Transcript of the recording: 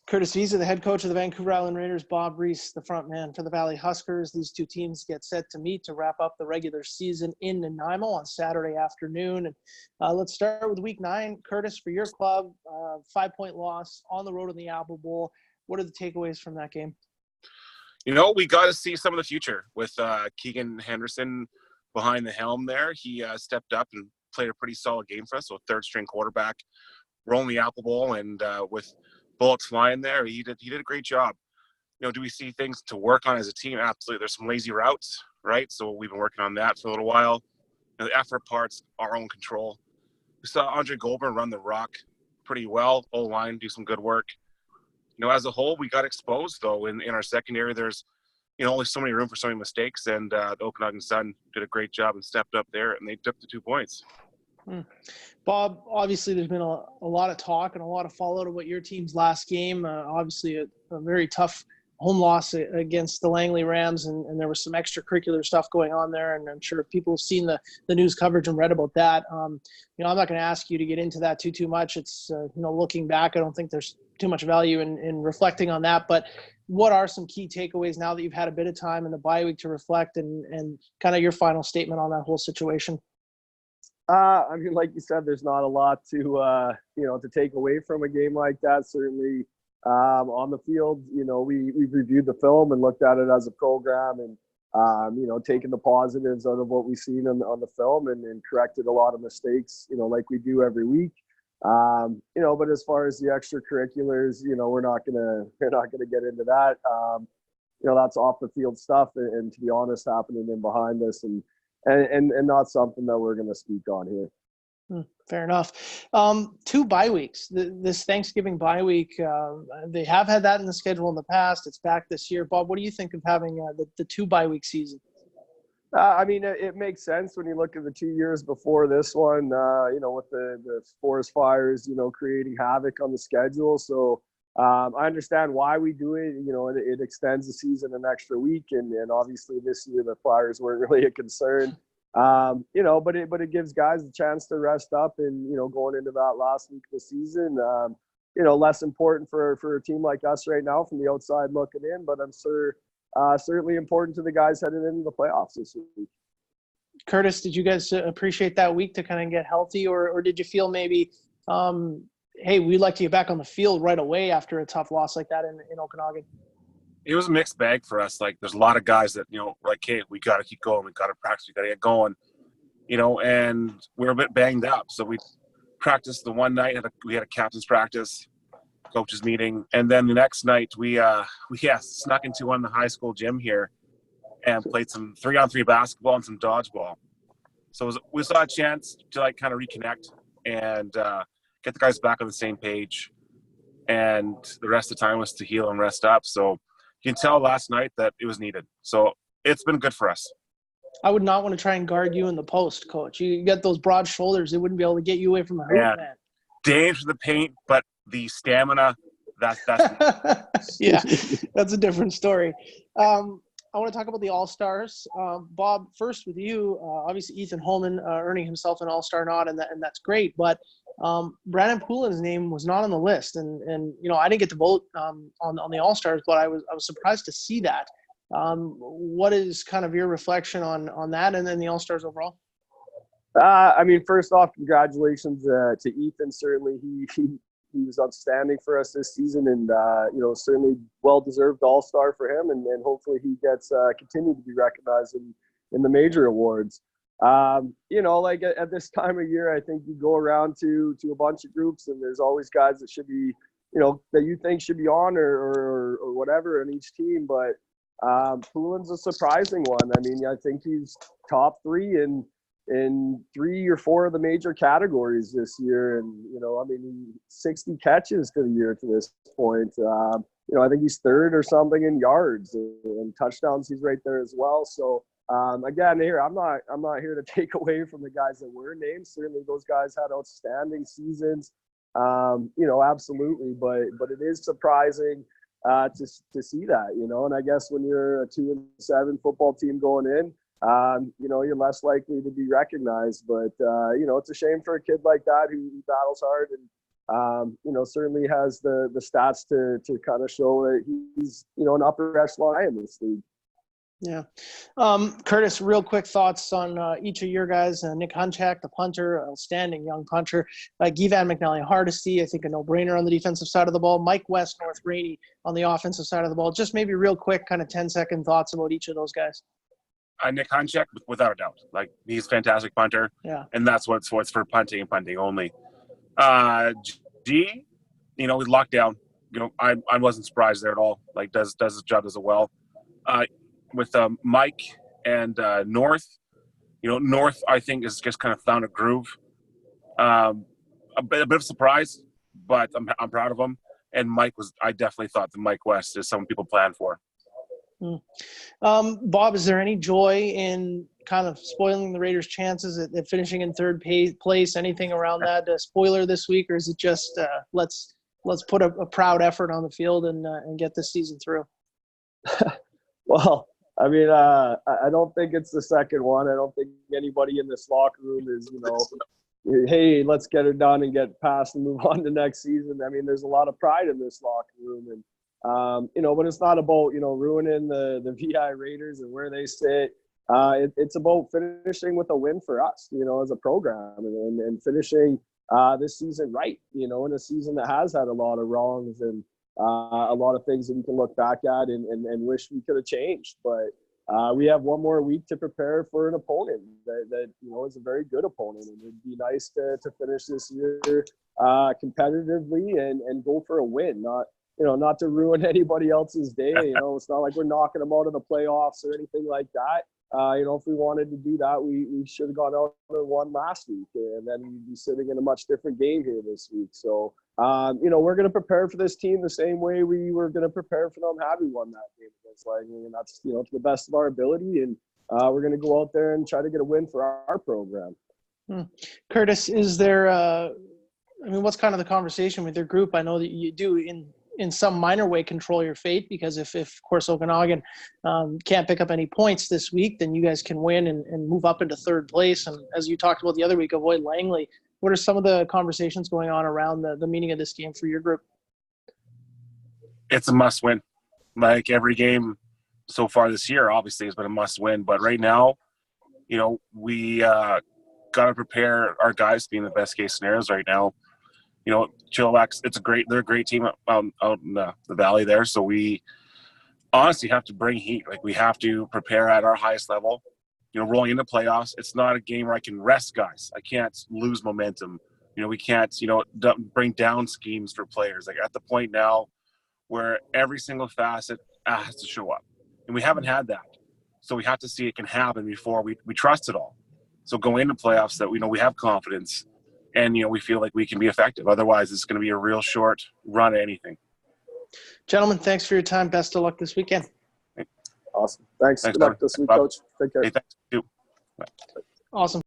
Curtis Vizza, the head coach of the Vancouver Island Raiders, Bob Reist, the front man for the Valley Huskers. These two teams get set to meet to wrap up the regular season in Nanaimo on Saturday afternoon. And let's start with Week 9. Curtis, for your club, 5-point loss on the road in the Apple Bowl. What are the takeaways from that game? You know, we got to see some of the future with Keegan Henderson behind the helm there. He stepped up and played a pretty solid game for us, so third-string quarterback. Rolling the Apple Bowl, and with bullets flying there, he did a great job. You know, do we see things to work on as a team? Absolutely. There's some lazy routes, right? So we've been working on that for a little while. And the effort part's our own control. We saw Andre Goldberg run the rock pretty well. O-line do some good work. You know, as a whole, we got exposed, though. In our secondary, there's, you know, only so many room for so many mistakes, and the Okanagan Sun did a great job and stepped up there, and they took the 2 points. Bob, obviously there's been a lot of talk and a lot of fallout about your team's last game. Obviously a very tough home loss against the Langley Rams, and there was some extracurricular stuff going on there, and I'm sure people have seen the news coverage and read about that. You know, I'm not going to ask you to get into that too much. It's, you know, looking back, I don't think there's too much value in reflecting on that, but what are some key takeaways now that you've had a bit of time in the bye week to reflect, and kind of your final statement on that whole situation? I mean, like you said, there's not a lot to, you know, to take away from a game like that. Certainly on the field, you know, we've reviewed the film and looked at it as a program, and, you know, taken the positives out of what we've seen on the film, and corrected a lot of mistakes, you know, like we do every week. You know, but as far as the extracurriculars, you know, we're not gonna get into that. You know, that's off the field stuff, and to be honest, happening in behind us, and not something that we're going to speak on here. Fair enough. 2 bye weeks. This Thanksgiving bye week, they have had that in the schedule in the past. It's back this year. Bob, what do you think of having the 2 bye week season? I mean, it makes sense when you look at the 2 years before this one, you know, with the forest fires, you know, creating havoc on the schedule. So I understand why we do it. You know, it extends the season an extra week, and obviously this year the Flyers weren't really a concern. You know, but it gives guys a chance to rest up, and, you know, going into that last week of the season, you know, less important for a team like us right now from the outside looking in, but I'm sure certainly important to the guys heading into the playoffs this week. Curtis, did you guys appreciate that week to kind of get healthy, or did you feel maybe hey, we'd like to get back on the field right away after a tough loss like that in Okanagan? It was a mixed bag for us. Like, there's a lot of guys that, you know, like, hey, we got to keep going. We got to practice. We got to get going, you know, and we're a bit banged up. So we practiced the one night. We had a captain's practice, coaches meeting. And then the next night we snuck into one in the high school gym here and played some 3-on-3 basketball and some dodgeball. So we saw a chance to, like, kind of reconnect and get the guys back on the same page, and the rest of the time was to heal and rest up. So you can tell last night that it was needed. So it's been good for us. I would not want to try and guard you in the post, Coach. You got those broad shoulders. They wouldn't be able to get you away from the hoop, man. Danger to the paint, but the stamina, that's yeah, that's a different story. I want to talk about the All-Stars. Bob, first with you, obviously Ethan Holman earning himself an All-Star nod, and that's great. But Brandon Poulin's name was not on the list, and you know, I didn't get to vote on the All-Stars, but I was surprised to see that. What is kind of your reflection on that, and then the All-Stars overall? I mean, first off, congratulations to Ethan. Certainly, he was outstanding for us this season, and you know, certainly well-deserved All-Star for him, and hopefully he gets continued to be recognized in the major awards. You know, like at this time of year, I think you go around to a bunch of groups, and there's always guys that should be, you know, that you think should be on or whatever in each team. But Poulin's a surprising one. I mean, I think he's top 3 in 3 or 4 of the major categories this year, and you know, I mean, 60 catches for the year to this point. You know, I think he's 3rd or something in yards, and touchdowns. He's right there as well. So again, here I'm not here to take away from the guys that were named. Certainly, those guys had outstanding seasons. You know, absolutely, but it is surprising to see that. You know, and I guess when you're a 2-7 football team going in, you know, you're less likely to be recognized. But, you know, it's a shame for a kid like that who battles hard Certainly has the stats to kind of show that he's, an upper echelon guy in this league. Yeah. Curtis, real quick thoughts on each of your guys. Nick Hunchak, the punter, outstanding young punter. Guy Van McNally Hardesty, I think a no-brainer on the defensive side of the ball. Mike West, North Rainey on the offensive side of the ball. Just maybe real quick, kind of 10-second thoughts about each of those guys. Nick Hunchak, without a doubt. Like, he's a fantastic punter. Yeah. And that's what's for punting and punting only. G, we locked down. I wasn't surprised there at all. Like, does his job, does it well. With Mike and North, North, I think, has just kind of found a groove. A bit of a surprise, but I'm proud of him. And I definitely thought that Mike West is someone people plan for. Bob, is there any joy in kind of spoiling the Raiders' chances at finishing in third place? Anything around that spoiler this week, or is it just let's put a proud effort on the field and get this season through? Well, I mean, I don't think it's the second one. I don't think anybody in this locker room is, hey, let's get it done and get past and move on to next season. I mean, there's a lot of pride in this locker room, and but it's not about ruining the VI Raiders and where they sit. It's about finishing with a win for us, as a program, and finishing this season right, in a season that has had a lot of wrongs and a lot of things that we can look back at and wish we could have changed. But we have one more week to prepare for an opponent that is a very good opponent, and it'd be nice to finish this year competitively and go for a win, not to ruin anybody else's day. It's not like we're knocking them out of the playoffs or anything like that. If we wanted to do that, we should have gone out and won last week, and then we'd be sitting in a much different game here this week. So, we're going to prepare for this team the same way we were going to prepare for them had we won that game against Langley, and that's, to the best of our ability. And we're going to go out there and try to get a win for our program. Curtis, is there what's kind of the conversation with your group? I know that you do in some minor way control your fate, because if of course Okanagan can't pick up any points this week, then you guys can win and move up into third place. And as you talked about the other week, avoid Langley. What are some of the conversations going on around the meaning of this game for your group? It's a must win. Like, every game so far this year obviously has been a must win, but right now, we got to prepare our guys to be in the best case scenarios right now. Chilliwack's, they're a great team out in the valley there. So we honestly have to bring heat. Like, we have to prepare at our highest level. Rolling into playoffs, it's not a game where I can rest guys. I can't lose momentum. We can't, bring down schemes for players. Like, at the point now where every single facet has to show up. And we haven't had that. So we have to see it can happen before we trust it all. So going into playoffs that we have confidence, and, we feel like we can be effective. Otherwise, it's going to be a real short run at anything. Gentlemen, thanks for your time. Best of luck this weekend. Awesome. Thanks. Good luck this week, Coach. Take care. Hey, thanks. Awesome.